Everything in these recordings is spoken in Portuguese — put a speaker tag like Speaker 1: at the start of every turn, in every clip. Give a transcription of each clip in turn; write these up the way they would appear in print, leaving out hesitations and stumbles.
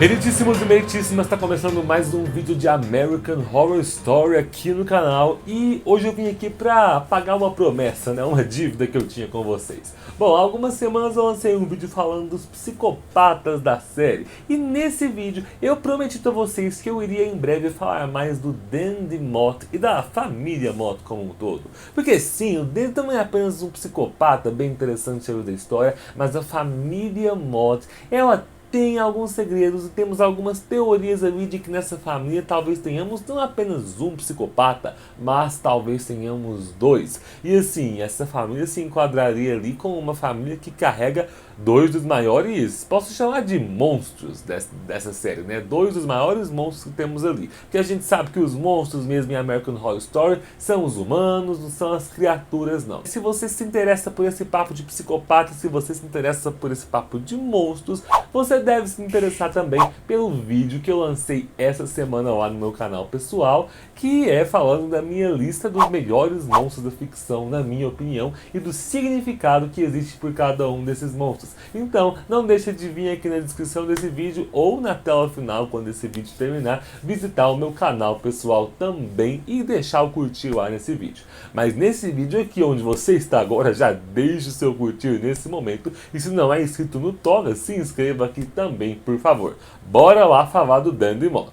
Speaker 1: Meritíssimos e meritíssimas, está começando mais um vídeo de American Horror Story aqui no canal. E hoje eu vim aqui para pagar uma promessa, né, uma dívida que eu tinha com vocês. Bom, há algumas semanas eu lancei um vídeo falando dos psicopatas da série. E nesse vídeo eu prometi para vocês que eu iria em breve falar mais do Dandy Mott e da família Mott como um todo. Porque sim, o Dandy não é apenas um psicopata bem interessante da história, mas a família Mott, ela tem alguns segredos e temos algumas teorias ali de que nessa família talvez tenhamos não apenas um psicopata, mas talvez tenhamos dois. E assim, essa família se enquadraria ali como uma família que carrega dois dos maiores, posso chamar de monstros dessa série, né? Dois dos maiores monstros que temos ali. Porque a gente sabe que os monstros mesmo em American Horror Story são os humanos, não são as criaturas não. Se você se interessa por esse papo de psicopata, se você se interessa por esse papo de monstros, você deve se interessar também pelo vídeo que eu lancei essa semana lá no meu canal pessoal, que é falando da minha lista dos melhores monstros da ficção, na minha opinião, e do significado que existe por cada um desses monstros. Então, não deixa de vir aqui na descrição desse vídeo ou na tela final, quando esse vídeo terminar, visitar o meu canal pessoal também e deixar o curtir lá nesse vídeo. Mas nesse vídeo aqui, onde você está agora, já deixe o seu curtir nesse momento, e se não é inscrito no Toga, se inscreva aqui também, por favor. Bora lá falar do Dandy Mott.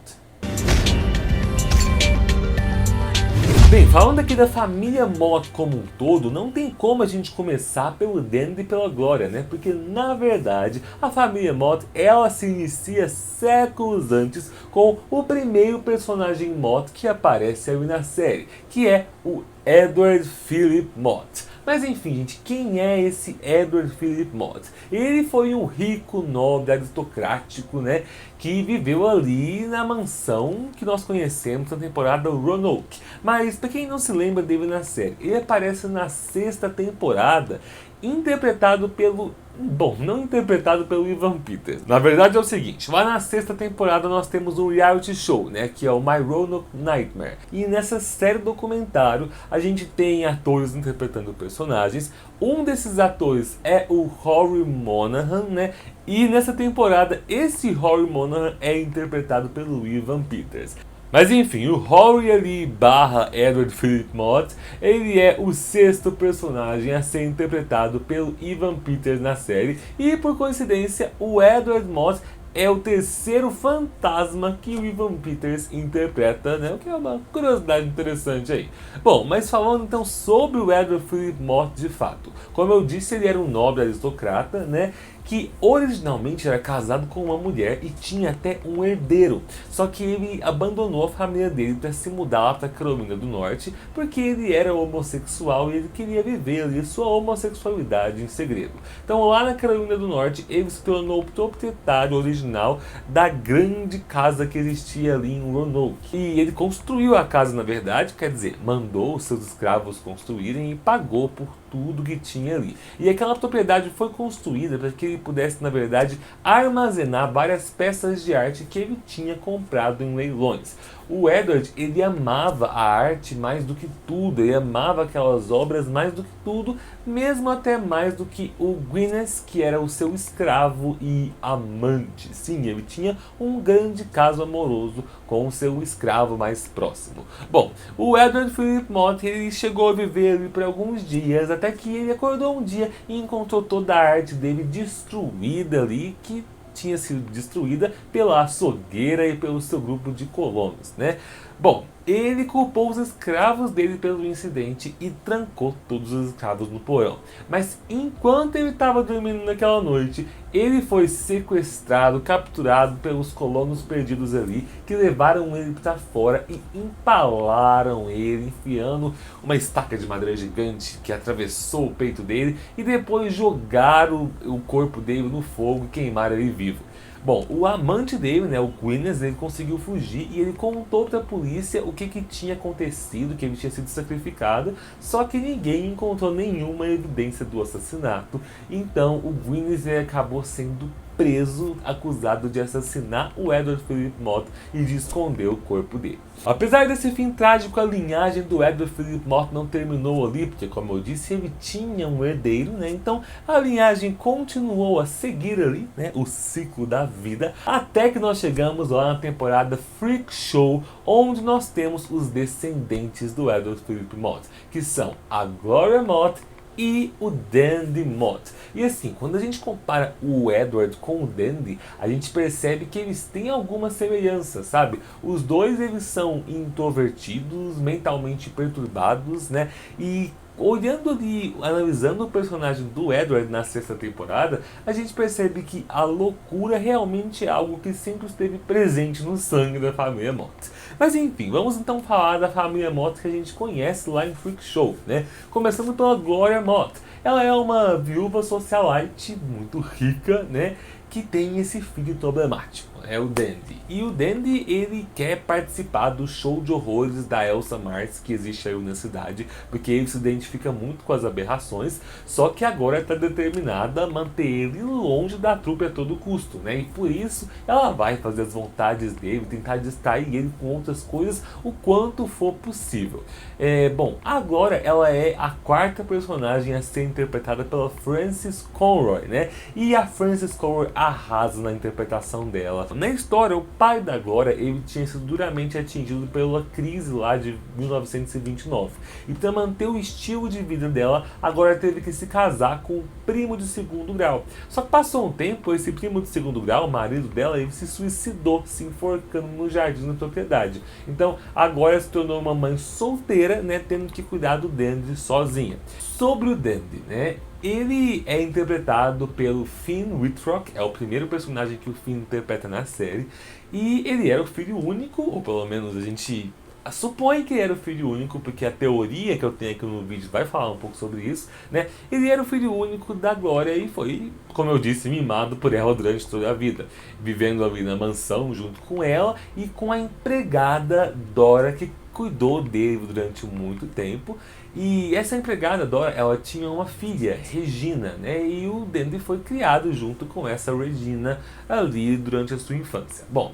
Speaker 1: Bem, falando aqui da família Mott como um todo, não tem como a gente começar pelo Dandy e pela Glória, né? Porque, na verdade, a família Mott, ela se inicia séculos antes com o primeiro personagem Mott que aparece aí na série, que é o Edward Philip Mott. Mas enfim, gente, quem é esse Edward Philip Mott? Ele foi um rico, nobre, aristocrático, né, que viveu ali na mansão que nós conhecemos na temporada Roanoke. Mas para quem não se lembra dele na série, ele aparece na sexta temporada, interpretado pelo... Bom, não interpretado pelo Evan Peters. Na verdade é o seguinte, lá na sexta temporada nós temos um reality show, né, que é o My Roanoke Nightmare. E nessa série documentário a gente tem atores interpretando personagens. Um desses atores é o Rory Monahan, né? E nessa temporada esse Rory Monahan é interpretado pelo Evan Peters. Mas enfim, o Rory ali barra Edward Philip Mott, ele é o sexto personagem a ser interpretado pelo Evan Peters na série. E por coincidência, o Edward Mott é o terceiro fantasma que o Evan Peters interpreta, né? O que é uma curiosidade interessante aí. Bom, mas falando então sobre o Edward Philip Mott de fato. Como eu disse, ele era um nobre aristocrata, né? Que originalmente era casado com uma mulher e tinha até um herdeiro. Só que ele abandonou a família dele para se mudar lá para Carolina do Norte, porque ele era homossexual e ele queria viver ali sua homossexualidade em segredo. Então lá na Carolina do Norte ele se tornou o proprietário original da grande casa que existia ali em Roanoke. E ele construiu a casa, na verdade, quer dizer, mandou os seus escravos construírem e pagou por tudo que tinha ali. E aquela propriedade foi construída para que ele pudesse, na verdade, armazenar várias peças de arte que ele tinha comprado em leilões. O Edward, ele amava a arte mais do que tudo, ele amava aquelas obras mais do que tudo, mesmo até mais do que o Gwyneth, que era o seu escravo e amante. Sim, ele tinha um grande caso amoroso com o seu escravo mais próximo. Bom, o Edward Philip Mott, ele chegou a viver ali por alguns dias, até que ele acordou um dia e encontrou toda a arte dele destruída ali, que tinha sido destruída pela açougueira e pelo seu grupo de colonos, né? Bom, ele culpou os escravos dele pelo incidente e trancou todos os escravos no porão. Mas enquanto ele estava dormindo naquela noite, ele foi sequestrado, capturado pelos colonos perdidos ali, que levaram ele para fora e empalaram ele, enfiando uma estaca de madeira gigante que atravessou o peito dele, e depois jogaram o corpo dele no fogo e queimaram ele vivo. Bom, o amante dele, né, o Gwyneth, ele conseguiu fugir e ele contou para a polícia o que tinha acontecido, que ele tinha sido sacrificado, só que ninguém encontrou nenhuma evidência do assassinato. Então o Gwyneth acabou sendo preso, acusado de assassinar o Edward Philip Mott e de esconder o corpo dele. Apesar desse fim trágico, a linhagem do Edward Philip Mott não terminou ali, porque, como eu disse, ele tinha um herdeiro, né? Então a linhagem continuou a seguir ali, né, o ciclo da vida, até que nós chegamos lá na temporada Freak Show, onde nós temos os descendentes do Edward Philip Mott, que são a Gloria Mott e o Dandy Mott. E assim, quando a gente compara o Edward com o Dandy, a gente percebe que eles têm alguma semelhança, sabe? Os dois, eles são introvertidos, mentalmente perturbados, né? E olhando ali, analisando o personagem do Edward na sexta temporada, a gente percebe que a loucura realmente é algo que sempre esteve presente no sangue da família Mott. Mas enfim, vamos então falar da família Mott que a gente conhece lá em Freak Show, né? Começando pela Gloria Mott. Ela é uma viúva socialite muito rica, né? Que tem esse filho problemático, é o Dandy. E o Dandy, ele quer participar do show de horrores da Elsa Mars, que existe aí na cidade, porque ele se identifica muito com as aberrações, só que agora está determinada a manter ele longe da trupe a todo custo, né? E por isso ela vai fazer as vontades dele, tentar distrair ele com outras coisas o quanto for possível. Bom, agora ela é a quarta personagem a ser interpretada pela Frances Conroy, né? E a Frances Conroy arrasa na interpretação dela. Na história, o pai da Gloria, ele tinha sido duramente atingido pela crise lá de 1929. E para manter o estilo de vida dela, agora teve que se casar com um primo de segundo grau. Só que passou um tempo, esse primo de segundo grau, o marido dela, ele se suicidou, se enforcando no jardim da propriedade. Então, agora se tornou uma mãe solteira, né, tendo que cuidar do Dandy sozinha. Sobre o Dandy, né? Ele é interpretado pelo Finn Wittrock, é o primeiro personagem que o Finn interpreta na série, e ele era o filho único, ou pelo menos a gente supõe que ele era o filho único, porque a teoria que eu tenho aqui no vídeo vai falar um pouco sobre isso, né? Ele era o filho único da Gloria e foi, como eu disse, mimado por ela durante toda a vida, vivendo ali na mansão junto com ela e com a empregada Dora, que cuidou dele durante muito tempo. E essa empregada Dora, ela tinha uma filha, Regina, né? E o Dandy foi criado junto com essa Regina ali durante a sua infância. Bom,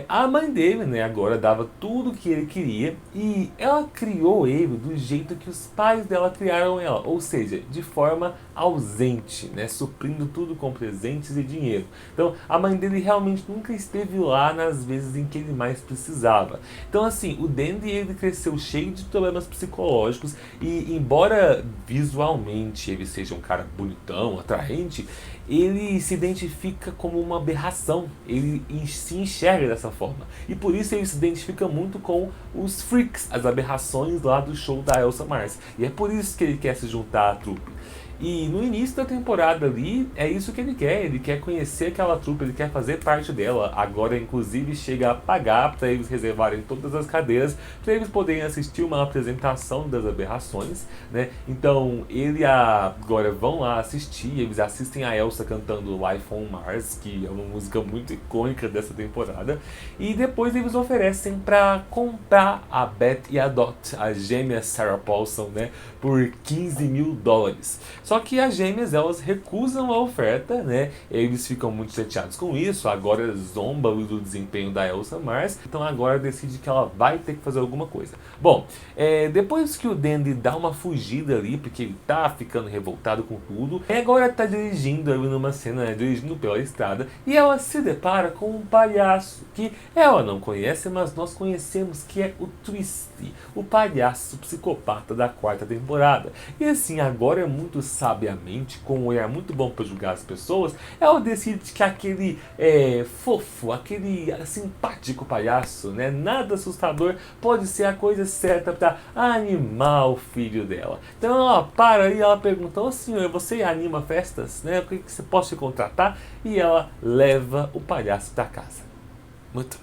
Speaker 1: a mãe dele, né, agora dava tudo o que ele queria e ela criou ele do jeito que os pais dela criaram ela, ou seja, de forma ausente, né, suprindo tudo com presentes e dinheiro. Então, a mãe dele realmente nunca esteve lá nas vezes em que ele mais precisava. Então, assim, o Dandy, ele cresceu cheio de problemas psicológicos e, embora visualmente ele seja um cara bonitão, atraente, ele se identifica como uma aberração, ele se enxerga dessa forma. E por isso ele se identifica muito com os freaks, as aberrações lá do show da Elsa Mars. E é por isso que ele quer se juntar à trupe. E no início da temporada ali, é isso que ele quer conhecer aquela trupe, ele quer fazer parte dela. Agora, inclusive, chega a pagar para eles reservarem todas as cadeiras, para eles poderem assistir uma apresentação das aberrações, né? Então, ele e a Gloria vão lá assistir, eles assistem a Elsa cantando Life on Mars, que é uma música muito icônica dessa temporada, e depois eles oferecem para comprar a Beth e a Dot, a gêmea Sarah Paulson, né, por $15 mil. Só que as gêmeas, elas recusam a oferta, né? Eles ficam muito chateados com isso. Agora zomba do desempenho da Elsa Mars. Então agora decide que ela vai ter que fazer alguma coisa. Bom, depois que o Dandy dá uma fugida ali, porque ele tá ficando revoltado com tudo, agora tá dirigindo ali numa cena, né, dirigindo pela estrada, e ela se depara com um palhaço que ela não conhece, mas nós conhecemos, que é o Twisty, o palhaço psicopata da quarta temporada. E assim, agora é muito sabiamente, com um olhar muito bom para julgar as pessoas, ela decide que aquele fofo, aquele simpático palhaço, né, nada assustador, pode ser a coisa certa para animar o filho dela. Então ela para e ela pergunta: ô senhor, você anima festas, né? O que você pode te contratar? E ela leva o palhaço para casa.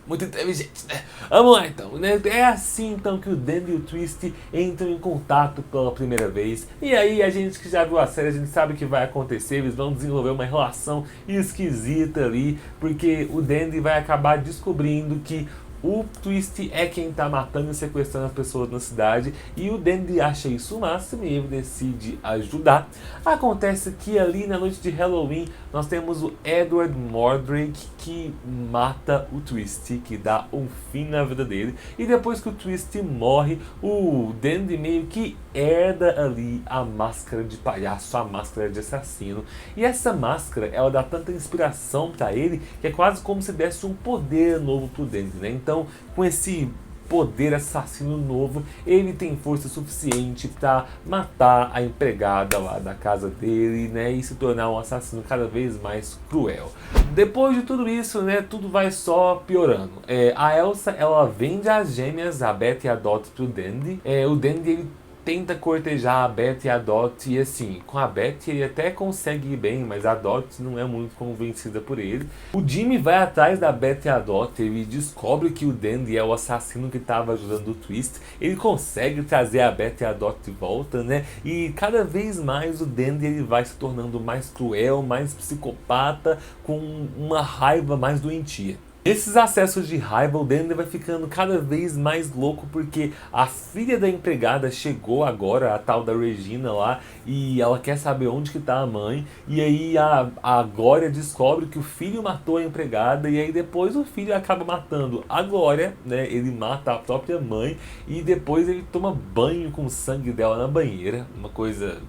Speaker 1: Muito inteligente, né? Vamos lá então, né? É assim então que o Dandy e o Twisty entram em contato pela primeira vez. E aí a gente que já viu a série, a gente sabe o que vai acontecer. Eles vão desenvolver uma relação esquisita ali, porque o Dandy vai acabar descobrindo que O Twist é quem tá matando e sequestrando as pessoas na cidade, e o Dandy acha isso o máximo e ele decide ajudar. Acontece que ali na noite de Halloween nós temos o Edward Mordrake que mata o Twist, que dá um fim na vida dele, e depois que o Twist morre, o Dandy meio que herda ali a máscara de palhaço, a máscara de assassino, e essa máscara ela dá tanta inspiração pra ele que é quase como se desse um poder novo pro Dandy, né? Então, com esse poder assassino novo, ele tem força suficiente para matar a empregada lá da casa dele, né, e se tornar um assassino cada vez mais cruel. Depois de tudo isso, né, tudo vai só piorando. A Elsa, ela vende as gêmeas, a Beth e a Dot, pro Dandy. O Dandy, ele tenta cortejar a Beth e a Dot, e assim, com a Beth ele até consegue ir bem, mas a Dot não é muito convencida por ele. O Jimmy vai atrás da Beth e a Dot, ele descobre que o Dandy é o assassino que estava ajudando o Twist, ele consegue trazer a Beth e a Dot de volta, né, e cada vez mais o Dandy ele vai se tornando mais cruel, mais psicopata, com uma raiva mais doentia. Esses acessos de raiva, o Dandy vai ficando cada vez mais louco porque a filha da empregada chegou agora, a tal da Regina lá, e ela quer saber onde que tá a mãe, e aí a Glória descobre que o filho matou a empregada, e aí depois o filho acaba matando a Glória, né, ele mata a própria mãe, e depois ele toma banho com o sangue dela na banheira, uma coisa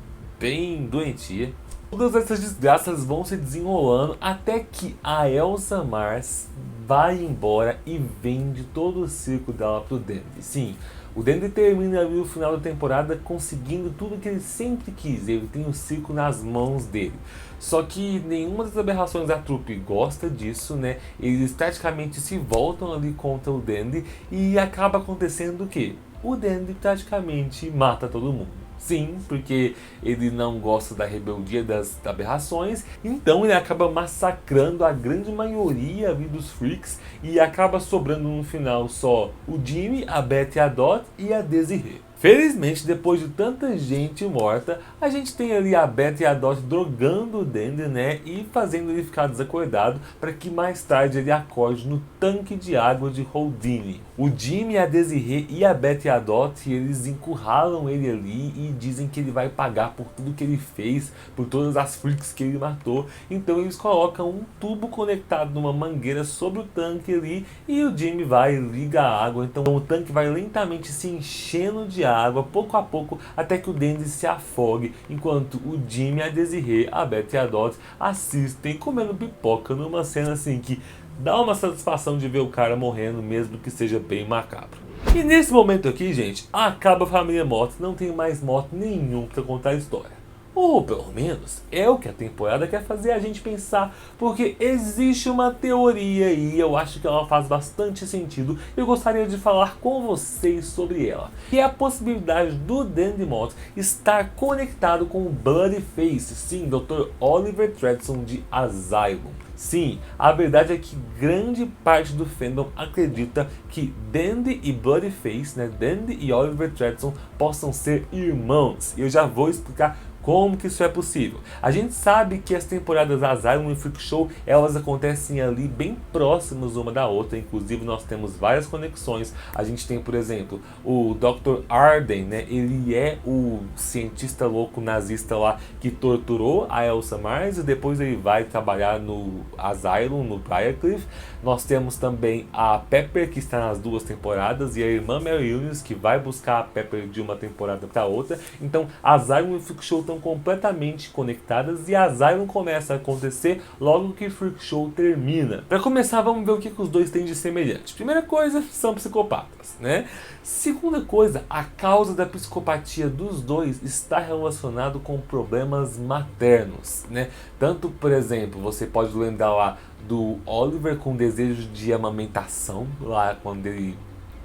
Speaker 1: bem doentia. Todas essas desgraças vão se desenrolando até que a Elsa Mars vai embora e vende todo o circo dela pro Dandy. Sim, o Dandy termina ali o final da temporada conseguindo tudo que ele sempre quis, ele tem o circo nas mãos dele. Só que nenhuma das aberrações da trupe gosta disso, né? Eles praticamente se voltam ali contra o Dandy e acaba acontecendo o quê? O Dandy praticamente mata todo mundo. Sim, porque ele não gosta da rebeldia das aberrações, então ele acaba massacrando a grande maioria ali dos freaks e acaba sobrando no final só o Jimmy, a Beth e a Dot e a Desiree. Felizmente, depois de tanta gente morta, a gente tem ali a Beth e a Dot drogando o Dandy, né, e fazendo ele ficar desacordado para que mais tarde ele acorde no tanque de água de Houdini. O Jimmy, a Desiree e a Beth e a Dot, eles encurralam ele ali e dizem que ele vai pagar por tudo que ele fez, por todas as freaks que ele matou. Então eles colocam um tubo conectado numa mangueira sobre o tanque ali e o Jimmy vai e liga a água. Então o tanque vai lentamente se enchendo de água, pouco a pouco, até que o Dandy se afogue, enquanto o Jimmy, a Desiree, a Beth e a Dot assistem comendo pipoca numa cena assim que dá uma satisfação de ver o cara morrendo, mesmo que seja bem macabro. E nesse momento aqui, gente, acaba a família Mott, não tem mais Mott nenhum pra contar a história. Ou pelo menos é o que a temporada quer fazer a gente pensar, porque existe uma teoria e eu acho que ela faz bastante sentido e eu gostaria de falar com vocês sobre ela. Que é a possibilidade do Dandy Mott estar conectado com o Bloodyface, sim, Dr. Oliver Tredson de Asylum. Sim, a verdade é que grande parte do fandom acredita que Dandy e Bloodyface, né, Dandy e Oliver Tredson possam ser irmãos. E eu já vou explicar como que isso é possível. A gente sabe que as temporadas Asylum e Freak Show, elas acontecem ali bem próximas uma da outra, inclusive nós temos várias conexões. A gente tem, por exemplo, o Dr. Arden, né? Ele é o cientista louco nazista lá que torturou a Elsa Mars e depois ele vai trabalhar no Asylum, no Briarcliff. Nós temos também a Pepper, que está nas duas temporadas, e a irmã Mary Eunice, que vai buscar a Pepper de uma temporada para outra. Então, Asylum e Freak Show estão completamente conectadas e Asylum começa a acontecer logo que Freak Show termina. Para começar, vamos ver o que os dois têm de semelhante. Primeira coisa, são psicopatas, né? Segunda coisa, a causa da psicopatia dos dois está relacionado com problemas maternos, né? Tanto, por exemplo, você pode lembrar lá do Oliver com desejo de amamentação, lá quando ele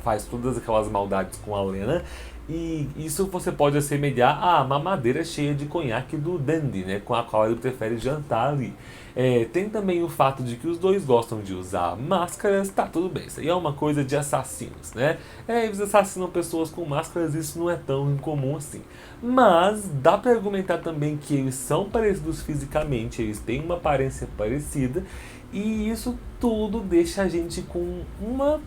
Speaker 1: faz todas aquelas maldades com a Lena. E isso você pode assemelhar à mamadeira cheia de conhaque do Dandy, né, com a qual ele prefere jantar ali. Tem também o fato de que os dois gostam de usar máscaras, tá tudo bem, isso aí é uma coisa de assassinos, né? Eles assassinam pessoas com máscaras, isso não é tão incomum assim. Mas dá pra argumentar também que eles são parecidos fisicamente, eles têm uma aparência parecida, e isso tudo deixa a gente com uma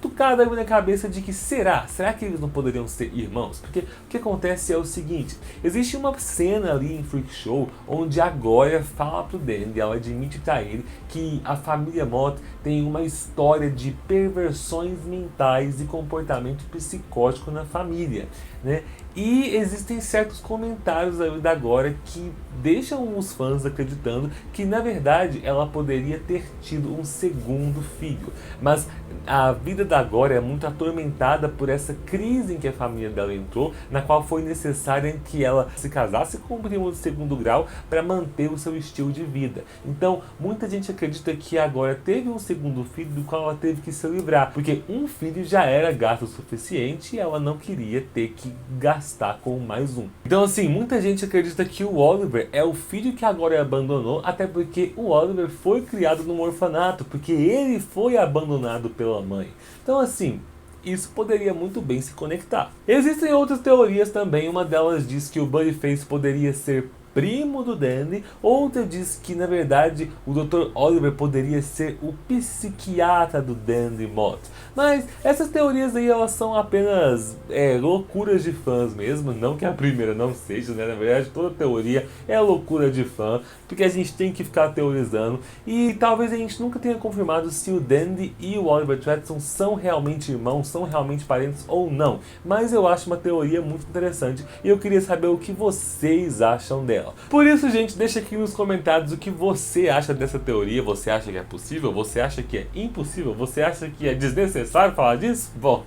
Speaker 1: cutucada na minha cabeça de que será que eles não poderiam ser irmãos? Porque o que acontece é o seguinte, existe uma cena ali em Freak Show onde a Gloria fala pro Danny, ela admite pra ele que a família Mott tem uma história de perversões mentais e comportamento psicótico na família, né? E existem certos comentários aí da Gloria que deixam os fãs acreditando que na verdade ela poderia ter tido um segundo filho, mas a vida da Gloria é muito atormentada por essa crise em que a família dela entrou, na qual foi necessária que ela se casasse com um primo de segundo grau para manter o seu estilo de vida. Então, muita gente acredita que a Gloria teve um segundo filho do qual ela teve que se livrar, porque um filho já era gasto o suficiente e ela não queria ter que gastar com mais um. Então, assim, muita gente acredita que o Oliver é o filho que a Gloria abandonou, até porque o Oliver foi criado num orfanato, porque ele foi abandonado pela mãe. Então, assim, isso poderia muito bem se conectar. Existem outras teorias também, uma delas diz que o Buddyface poderia ser primo do Danny, outra diz que na verdade o Dr. Oliver poderia ser o psiquiatra do Danny Mott. Mas essas teorias aí elas são apenas loucuras de fãs mesmo, não que a primeira não seja, né? Na verdade toda teoria é loucura de fã, porque a gente tem que ficar teorizando e talvez a gente nunca tenha confirmado se o Danny e o Oliver Twatson são realmente irmãos, são realmente parentes ou não. Mas eu acho uma teoria muito interessante e eu queria saber o que vocês acham dela. Por isso, gente, deixa aqui nos comentários o que você acha dessa teoria. Você acha que é possível? Você acha que é impossível? Você acha que é desnecessário falar disso? Bom,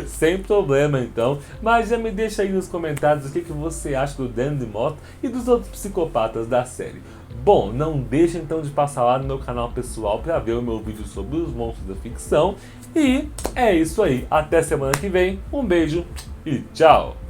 Speaker 1: sem problema então. Mas já me deixa aí nos comentários o que você acha do Danny Mott e dos outros psicopatas da série. Bom, não deixa então de passar lá no meu canal pessoal para ver o meu vídeo sobre os monstros da ficção. E é isso aí. Até semana que vem. Um beijo e tchau!